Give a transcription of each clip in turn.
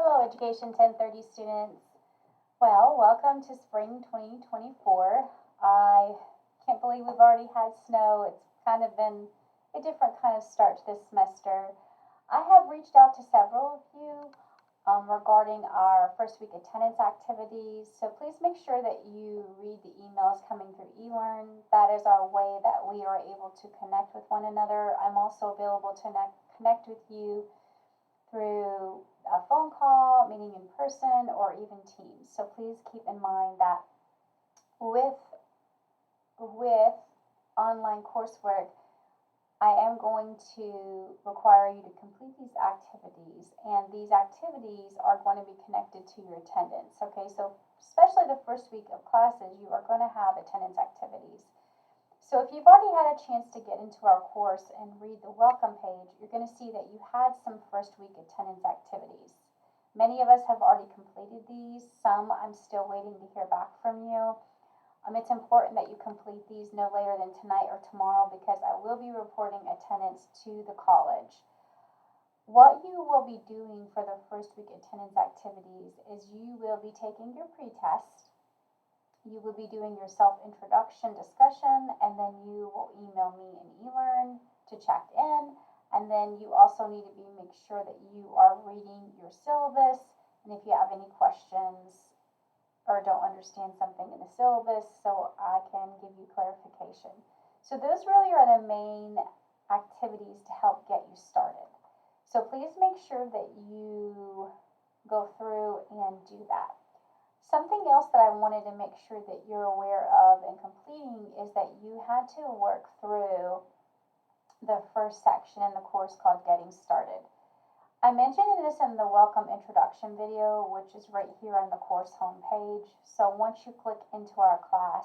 Hello, Education 1030 students. Well, welcome to spring 2024. I can't believe we've already had snow. It's kind of been a different kind of start to this semester. I have reached out to several of you regarding our first week attendance activities. So please make sure that you read the emails coming through eLearn. That is our way that we are able to connect with one another. I'm also available to connect with you through a phone call, meeting in person, or even Teams. So please keep in mind that with online coursework, I am going to require you to complete these activities, and these activities are going to be connected to your attendance. Okay, so especially the first week of classes, you are going to have attendance activities. So if you've already had a chance to get into our course and read the welcome page, you're going to see that you had some first week attendance activities. Many of us have already completed these. Some I'm still waiting to hear back from you. It's important that you complete these no later than tonight or tomorrow because I will be reporting attendance to the college. What you will be doing for the first week attendance activities is you will be taking your pretest. You will be doing your self-introduction discussion, and then you will email me in eLearn to check in. And then you also need to make sure that you are reading your syllabus. And if you have any questions or don't understand something in the syllabus, so I can give you clarification. So those really are the main activities to help get you started. So please make sure that you go through and do that. Something else that I wanted to make sure that you're aware of in completing is that you had to work through the first section in the course called Getting Started. I mentioned this in the welcome introduction video, which is right here on the course homepage. So once you click into our class,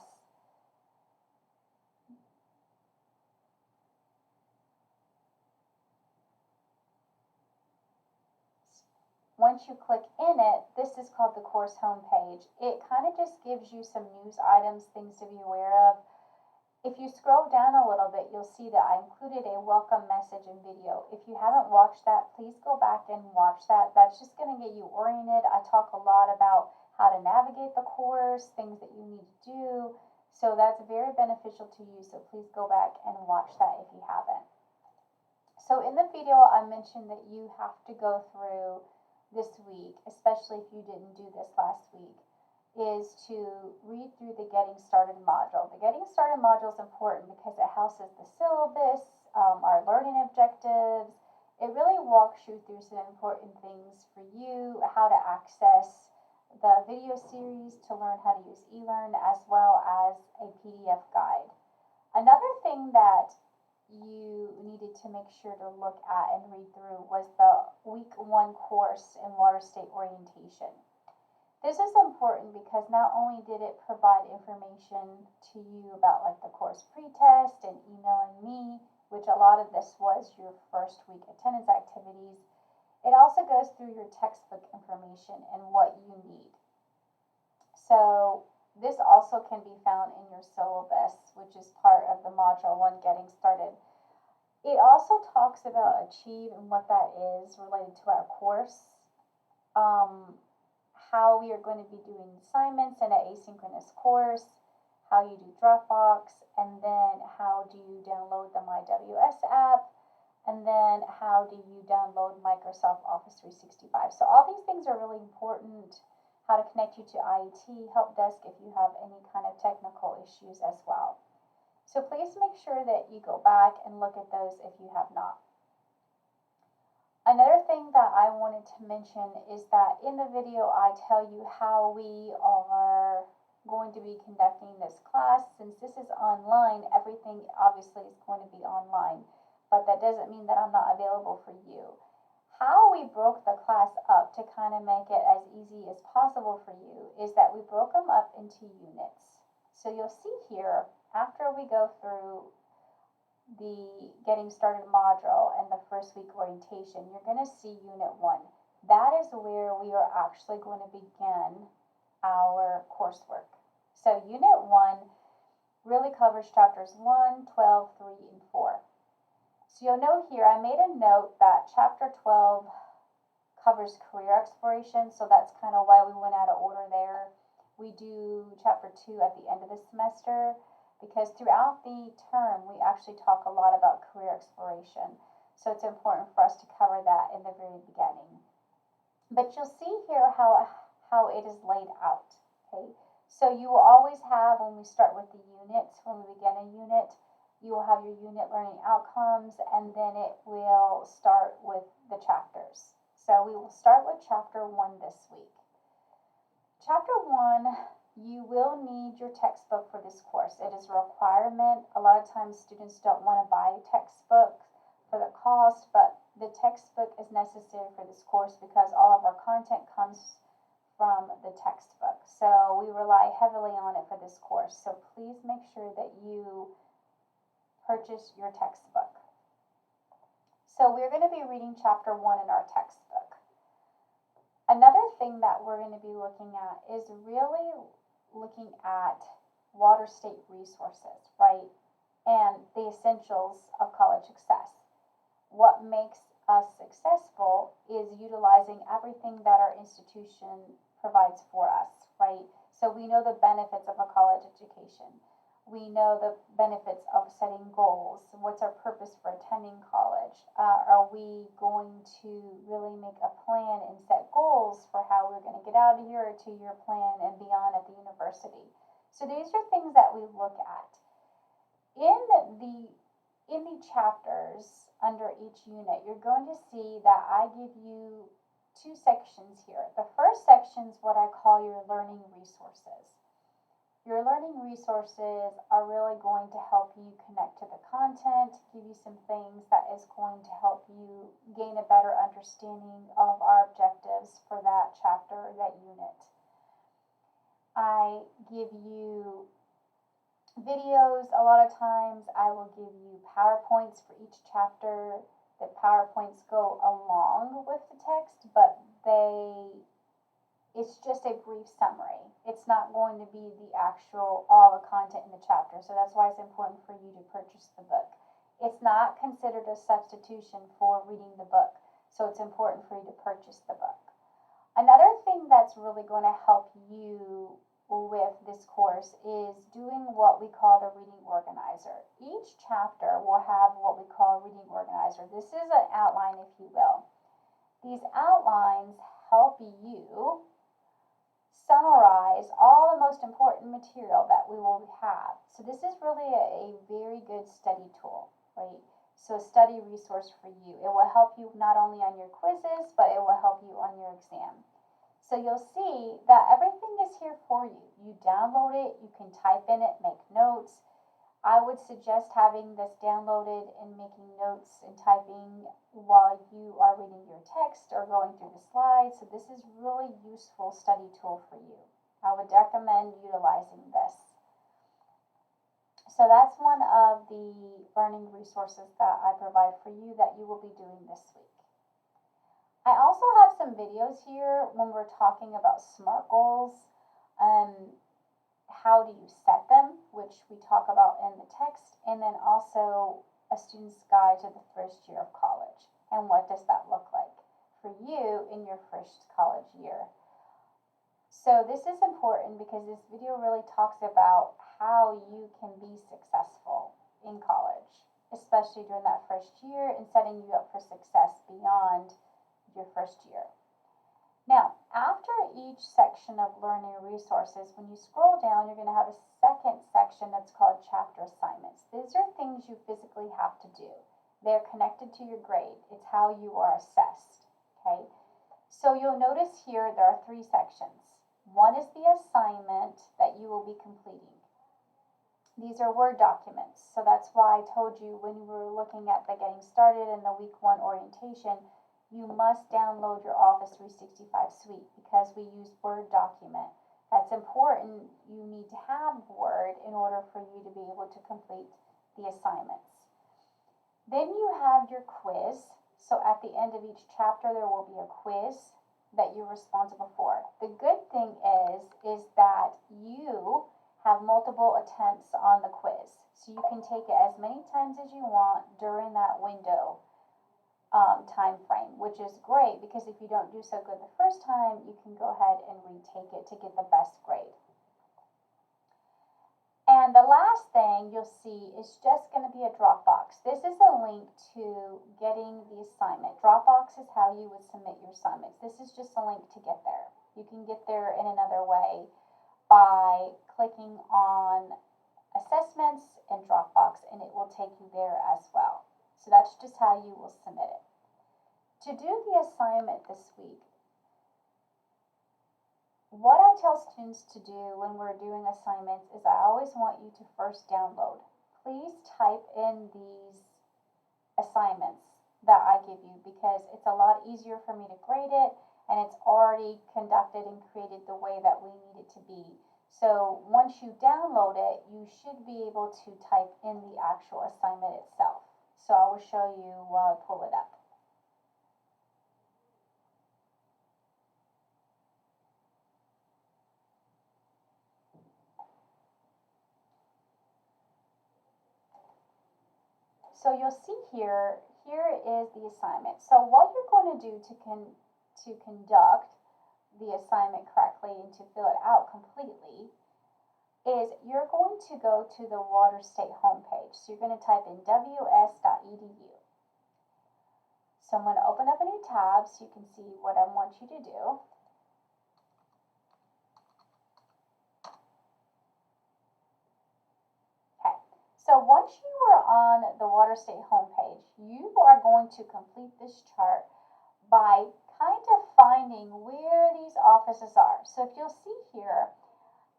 once you click in it, this is called the course homepage. It kind of just gives you some news items, things to be aware of. If you scroll down a little bit, you'll see that I included a welcome message and video. If you haven't watched that, please go back and watch that. That's just going to get you oriented. I talk a lot about how to navigate the course, things that you need to do. So that's very beneficial to you. So please go back and watch that if you haven't. So in the video, I mentioned that you have to go through this week, especially if you didn't do this last week, is to read through the Getting Started module. The Getting Started module is important because it houses the syllabus, our learning objectives. It really walks you through some important things for you, how to access the video series to learn how to use eLearn, as well as a PDF guide. Another thing that you needed to make sure to look at and read through was the week 1 course in Water State Orientation. This is important because not only did it provide information to you about like the course pretest and emailing me, which a lot of this was your first week attendance activities, it also goes through your textbook information and what you need. So this also can be found in your syllabus, which is part of the module 1 Getting Started. It also talks about Achieve and what that is related to our course, how we are going to be doing assignments in an asynchronous course, how you do Dropbox, and then how do you download the MyWS app, and then how do you download Microsoft Office 365. So all these things are really important. How to connect you to IET help desk if you have any kind of technical issues as well. So please make sure that you go back and look at those if you have not. Another thing that I wanted to mention is that in the video I tell you how we are going to be conducting this class. Since this is online, everything obviously is going to be online, but that doesn't mean that I'm not available for you. How we broke the class up to kind of make it as easy as possible for you is that we broke them up into units. So you'll see here, after we go through the Getting Started module and the first week orientation, you're going to see Unit 1. That is where we are actually going to begin our coursework. So Unit 1 really covers chapters 1, 12, 3, and 4. So you'll note here, I made a note that chapter 12 covers career exploration, so that's kind of why we went out of order there. We do chapter 2 at the end of the semester, because throughout the term we actually talk a lot about career exploration. So it's important for us to cover that in the very beginning. But you'll see here how it is laid out, okay? So you will always have, when we start with the unit, when we begin a unit, you will have your unit learning outcomes, and then it will start with the chapters. So we will start with chapter 1 this week. Chapter 1, you will need your textbook for this course. It is a requirement. A lot of times students don't want to buy a textbook for the cost, but the textbook is necessary for this course because all of our content comes from the textbook. So we rely heavily on it for this course. So please make sure that you purchase your textbook. So we're going to be reading chapter 1 in our textbook. Another thing that we're going to be looking at is really looking at water state resources, right? And the essentials of college success. What makes us successful is utilizing everything that our institution provides for us, right? So we know the benefits of a college education. We know the benefits of setting goals. What's our purpose for attending college? Are we going to really make a plan and set goals for how we're going to get out of here, a 2-year plan and beyond at the university? So these are things that we look at. In the chapters under each unit, you're going to see that I give you 2 sections here. The first section is what I call your learning resources. Your learning resources are really going to help you connect to the content, give you some things that is going to help you gain a better understanding of our objectives for that chapter, that unit. I give you videos. A lot of times I will give you PowerPoints for each chapter. The PowerPoints go along with the text, but it's just a brief summary. It's not going to be the actual, all the content in the chapter. So that's why it's important for you to purchase the book. It's not considered a substitution for reading the book. So it's important for you to purchase the book. Another thing that's really going to help you with this course is doing what we call the reading organizer. Each chapter will have what we call a reading organizer. This is an outline, if you will. These outlines help you summarize all the most important material that we will have. So this is really a very good study tool, right? So a study resource for you. It will help you not only on your quizzes, but it will help you on your exam. So you'll see that everything is here for you. You download it, you can type in it, make notes. I would suggest having this downloaded and making notes and typing while you are reading your text or going through the slides. So this is really useful study tool for you. I would recommend utilizing this. So that's one of the learning resources that I provide for you that you will be doing this week. I also have some videos here when we're talking about SMART goals. How do you set them, which we talk about in the text, and then also a student's guide to the first year of college. And what does that look like for you in your first college year? So this is important because this video really talks about how you can be successful in college, especially during that first year, and setting you up for success beyond your first year. Now, after each section of learning resources, when you scroll down, you're going to have a second section that's called chapter assignments. These are things you physically have to do. They're connected to your grade. It's how you are assessed, okay? So you'll notice here there are 3 sections. One is the assignment that you will be completing. These are Word documents. So that's why I told you when we were looking at the getting started in the week 1 orientation, you must download your Office 365 suite because we use Word document. That's important. You need to have Word in order for you to be able to complete the assignments. Then you have your quiz. So at the end of each chapter, there will be a quiz that you're responsible for. The good thing is that you have multiple attempts on the quiz. So you can take it as many times as you want during that window time frame, which is great because if you don't do so good the first time, you can go ahead and retake it to get the best grade. And the last thing you'll see is just going to be a Dropbox. This is a link to getting the assignment. Dropbox is how you would submit your assignments. This is just a link to get there. You can get there in another way by clicking on Assessments and Dropbox, and it will take you there as well. So that's just how you will submit it. To do the assignment this week, what I tell students to do when we're doing assignments is I always want you to first download. Please type in these assignments that I give you because it's a lot easier for me to grade it and it's already conducted and created the way that we need it to be. So once you download it, you should be able to type in the actual assignment itself. So I will show you while I pull it up. So you'll see here is the assignment. So what you're going to do to conduct the assignment correctly and to fill it out completely is you're going to go to the Water State homepage. So you're going to type in ws.edu. So I'm going to open up a new tab so you can see what I want you to do. So once you are on the Water State homepage, you are going to complete this chart by kind of finding where these offices are. So if you'll see here,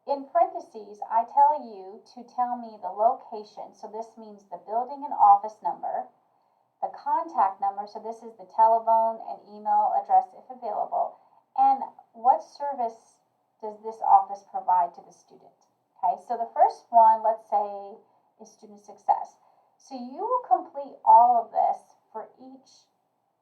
in parentheses, I tell you to tell me the location. So this means the building and office number, the contact number. So this is the telephone and email address if available. And what service does this office provide to the student? Okay, so the first one, let's say, is student success. So you will complete all of this for each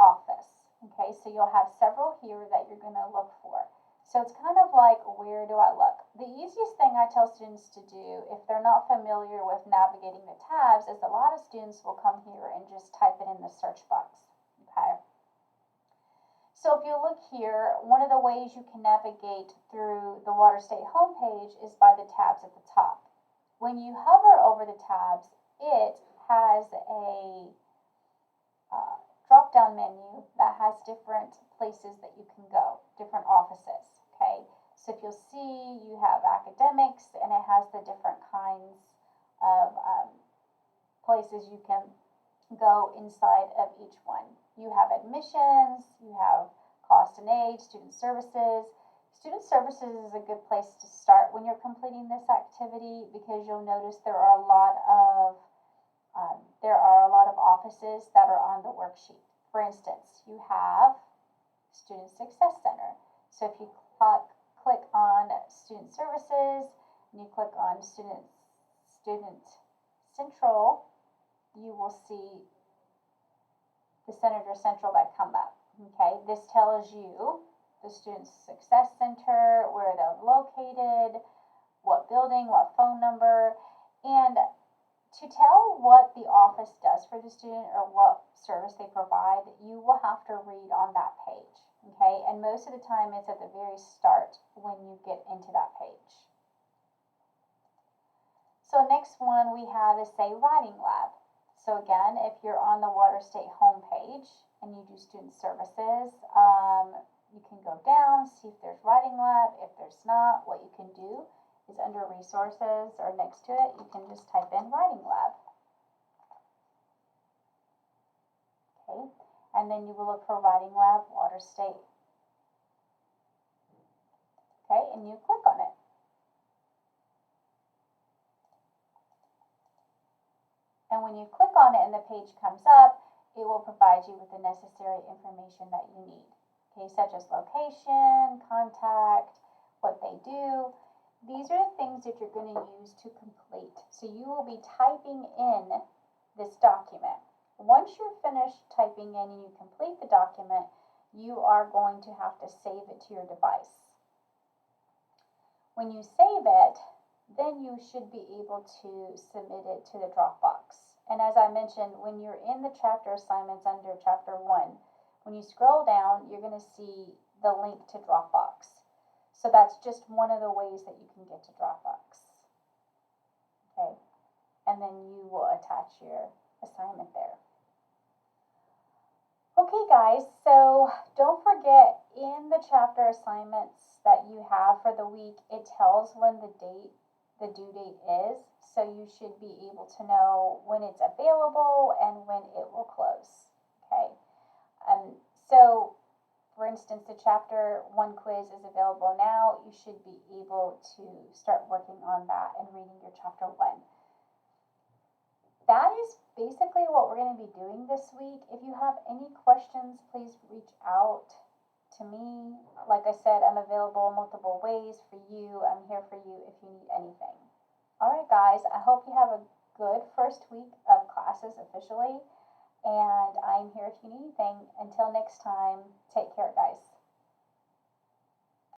office. Okay, so you'll have several here that you're going to look for. So it's kind of like, where do I look? The easiest thing I tell students to do if they're not familiar with navigating the tabs is a lot of students will come here and just type it in the search box. Okay. So if you look here, one of the ways you can navigate through the Water State homepage is by the tabs at the top. When you hover over the tabs, it has a drop-down menu that has different places that you can go, different offices, okay? So if you'll see, you have academics, and it has the different kinds of places you can go inside of each one. You have admissions, you have cost and aid, student services. Student services is a good place to start when you're completing this activity because you'll notice there are a lot of offices that are on the worksheet. For instance, you have Student Success Center. So if you click on Student Services and you click on Student Central, you will see the Senator Central that come up. Okay, this tells you the Student Success Center, where they're located, what building, what phone number, and to tell what the office does for the student or what service they provide, you will have to read on that page, okay? And most of the time it's at the very start when you get into that page. So next one we have is, say, Writing Lab. So again, if you're on the Water State homepage and you do student services, you can go down, see if there's Writing Lab. If there's not, what you can do is under Resources or next to it, you can just type in Writing Lab. Okay, and then you will look for Writing Lab, Water State. Okay, and you click on it. And when you click on it and the page comes up, it will provide you with the necessary information that you need. Okay, such as location, contact, what they do. These are the things that you're going to use to complete. So you will be typing in this document. Once you're finished typing in and you complete the document, you are going to have to save it to your device. When you save it, then you should be able to submit it to the Dropbox. And as I mentioned, when you're in the chapter assignments under chapter 1, when you scroll down, you're going to see the link to Dropbox. So that's just one of the ways that you can get to Dropbox. Okay, and then you will attach your assignment there. Okay guys, so don't forget in the chapter assignments that you have for the week, it tells when the due date is, so you should be able to know when it's available and when it will close. Okay, so for instance, the chapter 1 quiz is available now. You should be able to start working on that and reading your chapter 1. That is basically what we're going to be doing this week. If you have any questions, please reach out to me. Like I said, I'm available multiple ways for you. I'm here for you if you need anything. All right, guys, I hope you have a good first week of classes officially, and I'm here if you need anything. Until next time, take care, guys.